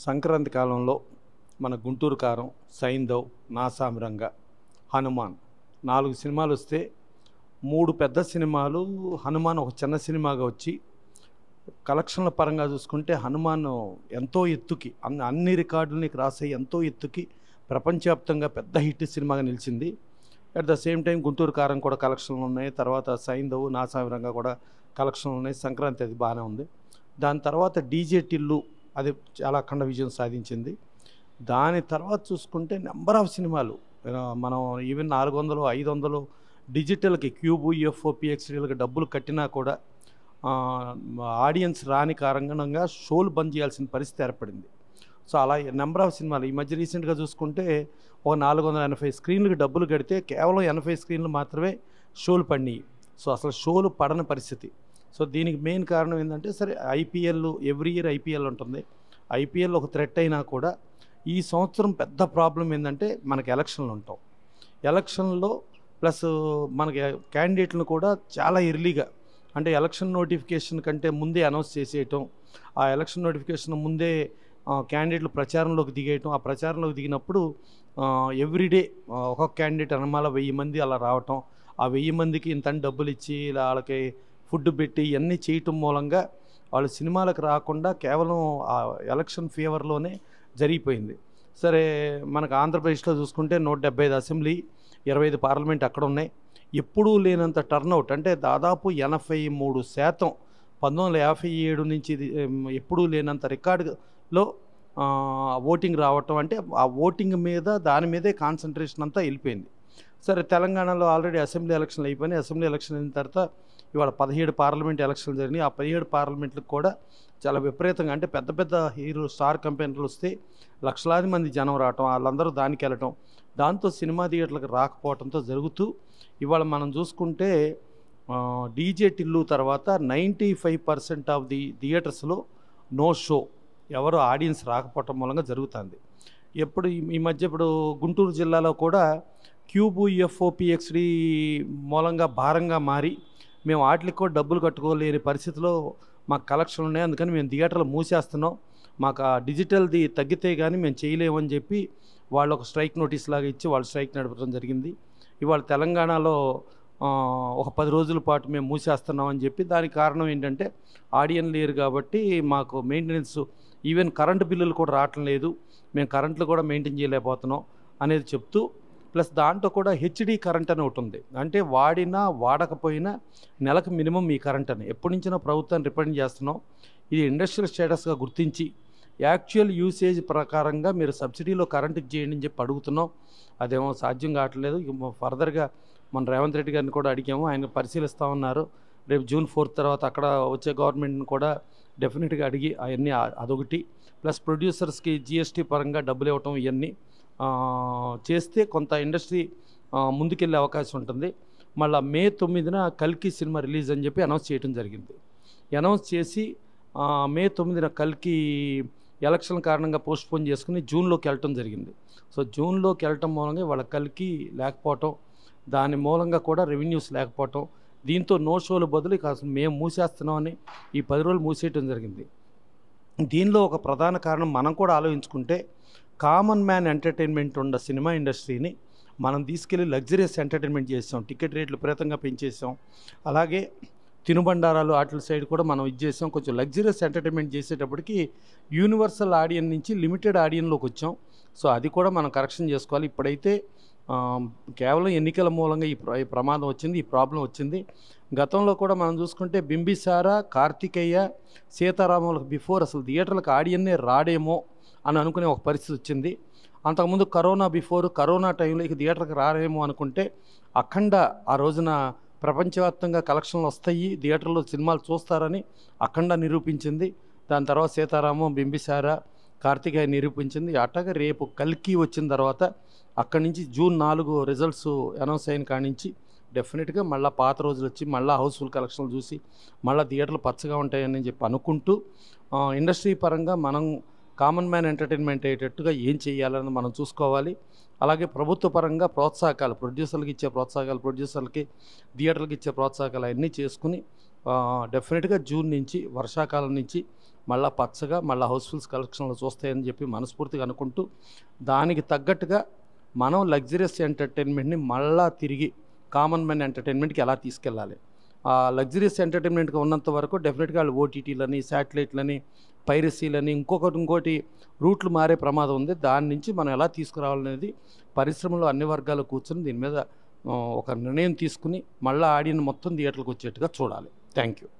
సంక్రాంతి కాలంలో మన గుంటూరు కారం, సైంధవ్, నాసామిరంగ, హనుమాన్ 4 సినిమాలు వస్తే 3 పెద్ద సినిమాలు, హనుమాన్ ఒక చిన్న సినిమాగా వచ్చి కలెక్షన్ల పరంగా చూసుకుంటే హనుమాన్ ఎంతో ఎత్తుకి అన్ని రికార్డులని క్రాస్ అయ్యి ఎంతో ఎత్తుకి ప్రపంచవ్యాప్తంగా పెద్ద హిట్ సినిమాగా నిలిచింది. At the same time Guntur కారం కూడా కలెక్షన్లు ఉన్నాయి. తర్వాత సైంధవ్, నాసామిరంగ కూడా కలెక్షన్లు ఉన్నాయి. సంక్రాంతి అది బాగానే ఉంది. దాని తర్వాత డీజే టిల్లు అది చాలా అఖండ విజయం సాధించింది. దాని తర్వాత చూసుకుంటే నెంబర్ ఆఫ్ సినిమాలు మనం ఈవెన్ 400, 500 డిజిటల్కి క్యూబ్, యూఎఫ్ఓ, పిఎక్స్డీలకి డబ్బులు కట్టినా కూడా ఆడియన్స్ రాని కారణంగా షోలు బంద్ చేయాల్సిన పరిస్థితి ఏర్పడింది. సో అలా నెంబర్ ఆఫ్ సినిమాలు ఈ మధ్య రీసెంట్గా చూసుకుంటే ఒక 480 స్క్రీన్లకు డబ్బులు కడితే కేవలం 80 స్క్రీన్లు మాత్రమే షోలు పడినాయి. సో అసలు షోలు పడని పరిస్థితి. సో దీనికి మెయిన్ కారణం ఏంటంటే, సరే ఐపీఎల్ ఎవ్రీ ఇయర్ ఐపీఎల్ ఉంటుంది. ఐపీఎల్ ఒక థ్రెట్ అయినా కూడా ఈ సంవత్సరం పెద్ద ప్రాబ్లం ఏంటంటే మనకి ఎలక్షన్లు ఉంటాం. ఎలక్షన్లో ప్లస్ మనకి క్యాండిడేట్లను కూడా చాలా ఎర్లీగా, అంటే ఎలక్షన్ నోటిఫికేషన్ కంటే ముందే అనౌన్స్ చేసేయటం, ఆ ఎలక్షన్ నోటిఫికేషన్ ముందే క్యాండిడేట్లు ప్రచారంలోకి దిగేయటం. ఆ ప్రచారంలోకి దిగినప్పుడు ఎవ్రీడే ఒక్కొక్క క్యాండిడేట్ అనమాల 1000 మంది అలా రావటం. ఆ 1000 మందికి ఇంతని డబ్బులు ఇచ్చి వాళ్ళకి ఫుడ్ పెట్టి ఇవన్నీ చేయటం మూలంగా వాళ్ళు సినిమాలకు రాకుండా కేవలం ఆ ఎలక్షన్ ఫీవర్లోనే జరిగిపోయింది. సరే మనకు ఆంధ్రప్రదేశ్లో చూసుకుంటే 175 అసెంబ్లీ, 25 పార్లమెంట్ అక్కడ ఉన్నాయి. ఎప్పుడూ లేనంత టర్నౌట్, అంటే దాదాపు 83% 1957 నుంచి ఎప్పుడూ లేనంత రికార్డులో ఓటింగ్ రావటం. అంటే ఆ ఓటింగ్ మీద దాని మీదే కాన్సన్ట్రేషన్ అంతా వెళ్ళిపోయింది. సరే తెలంగాణలో ఆల్రెడీ అసెంబ్లీ ఎలక్షన్లు అయిపోయినాయి. అసెంబ్లీ ఎలక్షన్ అయిన తర్వాత ఇవాళ 17 పార్లమెంట్ ఎలక్షన్లు జరిగినాయి. ఆ 17 పార్లమెంట్లకు కూడా చాలా విపరీతంగా, అంటే పెద్ద పెద్ద హీరో స్టార్ కంపెనీలు వస్తే లక్షలాది మంది జనం రావటం, వాళ్ళందరూ దానికి వెళ్ళటం, దాంతో సినిమా థియేటర్లకు రాకపోవడంతో జరుగుతూ ఇవాళ మనం చూసుకుంటే డీజే టిల్లు తర్వాత 95% ఆఫ్ ది థియేటర్స్లో నో షో, ఎవరు ఆడియన్స్ రాకపోవటం మూలంగా జరుగుతుంది. ఎప్పుడు ఈ మధ్య ఇప్పుడు గుంటూరు జిల్లాలో కూడా క్యూబ్, యూఎఫ్ఓ, పిఎక్స్డి మూలంగా భారంగా మారి మేము వాటికి కూడా డబ్బులు కట్టుకోలేని పరిస్థితిలో మాకు కలెక్షన్లు ఉన్నాయి. అందుకని మేము థియేటర్లు మూసేస్తున్నాం, మాకు ఆ డిజిటల్ది తగ్గితే కానీ మేము చేయలేమని చెప్పి వాళ్ళు ఒక స్ట్రైక్ నోటీస్ లాగా ఇచ్చి వాళ్ళు స్ట్రైక్ నడపడం జరిగింది. ఇవాళ తెలంగాణలో ఒక 10 రోజుల పాటు మేము మూసేస్తున్నామని చెప్పి, దానికి కారణం ఏంటంటే ఆడియన్స్ లేరు కాబట్టి మాకు మెయింటెనెన్స్, ఈవెన్ కరెంటు బిల్లులు కూడా రావటం లేదు, మేము కరెంట్లు కూడా మెయింటైన్ చేయలేకపోతున్నాం అనేది చెప్తూ, ప్లస్ దాంట్లో కూడా హెచ్డి కరెంట్ అని ఒకటి ఉంది. అంటే వాడినా వాడకపోయినా నెలకు మినిమం ఈ కరెంట్ అని ఎప్పటి నుంచినో ప్రభుత్వాన్ని రిప్రజెంట్ చేస్తున్నాం. ఇది ఇండస్ట్రియల్ స్టేటస్గా గుర్తించి యాక్చువల్ యూసేజ్ ప్రకారంగా మీరు సబ్సిడీలో కరెంటుకి చేయండి అని చెప్పి అడుగుతున్నాం. అదేమో సాధ్యం కావట్లేదు. ఫర్దర్గా మన రేవంత్ రెడ్డి గారిని కూడా అడిగాము, ఆయన పరిశీలిస్తామన్నారు. రేపు June 4 తర్వాత అక్కడ వచ్చే గవర్నమెంట్ని కూడా డెఫినెట్గా అడిగి అవన్నీ అదొకటి, ప్లస్ ప్రొడ్యూసర్స్కి జిఎస్టీ పరంగా డబ్బులు ఇవ్వటం, ఇవన్నీ చేస్తే కొంత ఇండస్ట్రీ ముందుకెళ్ళే అవకాశం ఉంటుంది. మళ్ళీ May 9న కల్కి సినిమా రిలీజ్ అని చెప్పి అనౌన్స్ చేయడం జరిగింది. అనౌన్స్ చేసి May 9న కల్కి ఎలక్షన్ కారణంగా పోస్ట్పోన్ చేసుకుని జూన్లోకి వెళ్ళటం జరిగింది. సో జూన్లోకి వెళ్ళటం మూలంగా వాళ్ళ కల్కి లేకపోవటం, దాని మూలంగా కూడా రెవెన్యూస్ లేకపోవటం, దీంతో నో షోలు బదులు ఇక అసలు మేము మూసేస్తున్నామని ఈ 10 రోజులు మూసేయటం జరిగింది. దీనిలో ఒక ప్రధాన కారణం మనం కూడా ఆలోచించుకుంటే, కామన్ మ్యాన్ ఎంటర్టైన్మెంట్ ఉన్న సినిమా ఇండస్ట్రీని మనం తీసుకెళ్ళి లగ్జరియస్ ఎంటర్టైన్మెంట్ చేసాం, టికెట్ రేట్లు విపరీతంగా పెంచేసాం. అలాగే తినుబండారాలు వాటి సైడ్ కూడా మనం చేసాం. కొంచెం లగ్జరియస్ ఎంటర్టైన్మెంట్ చేసేటప్పటికి యూనివర్సల్ ఆడియన్స్ నుంచి లిమిటెడ్ ఆడియన్లోకి వచ్చాం. సో అది కూడా మనం కరెక్షన్ చేసుకోవాలి. ఇప్పుడైతే కేవలం ఎన్నికల మూలంగా ఈ ప్రమాదం వచ్చింది, ఈ ప్రాబ్లం వచ్చింది. గతంలో కూడా మనం చూసుకుంటే బింబిసార, కార్తికేయ, సీతారాములకు బిఫోర్ అసలు థియేటర్లకు ఆడియన్నే రాడేమో అని అనుకునే ఒక పరిస్థితి వచ్చింది. అంతకుముందు కరోనా బిఫోర్, కరోనా టైంలో ఇక థియేటర్కి రారేమో అనుకుంటే అఖండ ఆ రోజున ప్రపంచవ్యాప్తంగా కలెక్షన్లు వస్తాయి, థియేటర్లో సినిమాలు చూస్తారని అఖండ నిరూపించింది. దాని తర్వాత సీతారామం, బింబిసార, కార్తికేయ నిరూపించింది. అట్లాగే రేపు కల్కి వచ్చిన తర్వాత అక్కడి నుంచి June 4 రిజల్ట్స్ అనౌన్స్ అయిన కాడి నుంచి డెఫినెట్గా మళ్ళీ పాత రోజులు వచ్చి మళ్ళీ హౌస్ఫుల్ కలెక్షన్లు చూసి మళ్ళీ థియేటర్లు పచ్చగా ఉంటాయని చెప్పి అనుకుంటూ, ఇండస్ట్రీ పరంగా మనం కామన్ మ్యాన్ ఎంటర్టైన్మెంట్ అయ్యేటట్టుగా ఏం చేయాలని మనం చూసుకోవాలి. అలాగే ప్రభుత్వ పరంగా ప్రోత్సాహకాలు, ప్రొడ్యూసర్లకు ఇచ్చే ప్రోత్సాహకాలు, ప్రొడ్యూసర్లకి థియేటర్లకు ఇచ్చే ప్రోత్సాహకాలు అన్నీ చేసుకుని డెఫినెట్గా జూన్ నుంచి వర్షాకాలం నుంచి మళ్ళా పచ్చగా మళ్ళీ హౌస్ఫుల్స్ కలెక్షన్లు చూస్తాయని చెప్పి మనస్ఫూర్తిగా అనుకుంటూ, దానికి తగ్గట్టుగా మనం లగ్జరియస్ ఎంటర్టైన్మెంట్ని మళ్ళా తిరిగి కామన్ మ్యాన్ ఎంటర్టైన్మెంట్కి ఎలా తీసుకెళ్ళాలి. ఆ లగ్జరియస్ ఎంటర్టైన్మెంట్గా ఉన్నంత వరకు డెఫినెట్గా వాళ్ళు ఓటీటీలని, శాటిలైట్లని, పైరసీలని, ఇంకోటి రూట్లు మారే ప్రమాదం ఉంది. దాని నుంచి మనం ఎలా తీసుకురావాలనేది పరిశ్రమలో అన్ని వర్గాలు కూర్చొని దీని మీద ఒక నిర్ణయం తీసుకుని మళ్ళీ ఆడియన్ మొత్తం థియేటర్లకు వచ్చేట్టుగా చూడాలి. Thank you.